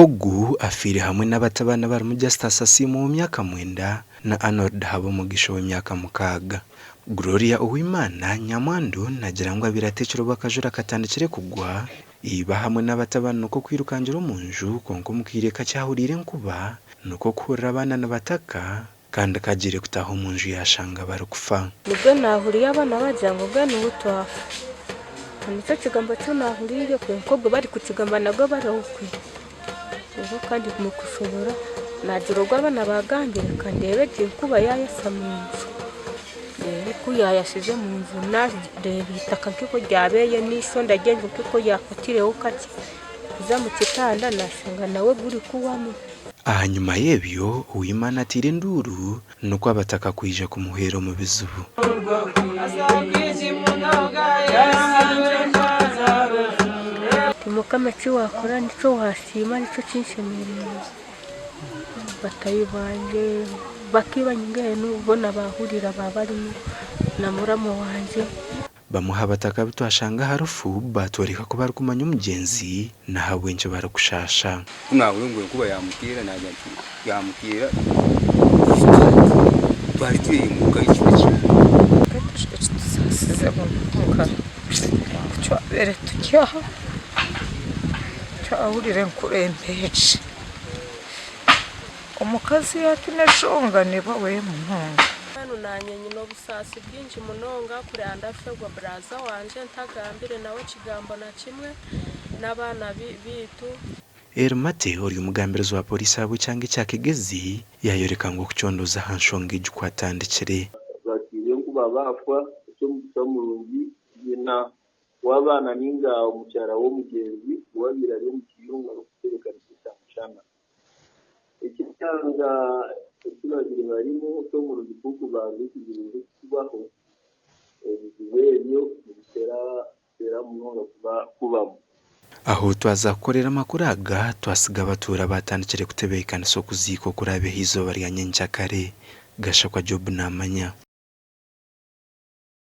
Ogu afire hamwe n'abatabana bari mu Justus Asiimwe mu myaka 9 na Arnold Habumugisha w'imyaka 6. Gloria Uwimana Nyamwandu nagira ngo abiratekero bakajura katandikire kugwa iba hamwe n'abatabana nuko kwirukangira mu nju konko mukireka cyahurire nkuba nuko kurira abana n'abataka kandi kagire kutaho mu nju yashanga bari kufa. Nibwo nahuriye abana bajyango bwa n'ubutwafa. Nicyo kigambo cyo nahuriye ko bari kukigamba nabwo barawukwi. Ubu kandi kumukushobora nagiroga abana bagangire kandi yebegiye kuba yayasa mu nzu. Ku yayashize mu nzu narebita kiko ryabeye n'isho ndagenze kiko yafatireho kake. Uza mu kitanda nasanga nawe guri kuwamo. Ahanyuma yebyo Uwimana atire nduru nuko abataka kwije kumuhero mu bizubu. Mukama cyo wakora nico wasima nico cyinshimiriye. Batayibanje bakibanyinge n'ubona bahurira babarimo na muramo wanje. Bamuha abataka bitwashanga harufu batoreka ko bari kumanya umugenzi na habwenje barakushasha. Mwabunguye kuba yamukira najya yamukira. Bari twimuka ikibazo. Sasa muka. Cyo bere tucyaha. Ahurire nkurembeje umukazi yatuneshonga niba we munonga hano nanyenye no busasi bwinji munonga kuri andafegwa braza wanje ntagambire nawe kigambo na kimwe n'abana bitu Ermate uri umugambirizo wa polisi abo cyangwa cyakegezi yayoreka ngo kucondoza hanshonga ijukwatandikire bakiriye kuba bafwa cyo musamurungi yina wabana ninga umucyara wo mugenzi wabira ryo mu kiyunga kuterekana cyane ikitanga tubagire barimo cyo mu rugipuku bazi kigirije kubaho ibyo bitera mu kubamo aho twazakorera makuraga twasiga batura batandikire kutebekana so kuziko kurabe hizo bari yanyenja kare gasha kwa Job namanya.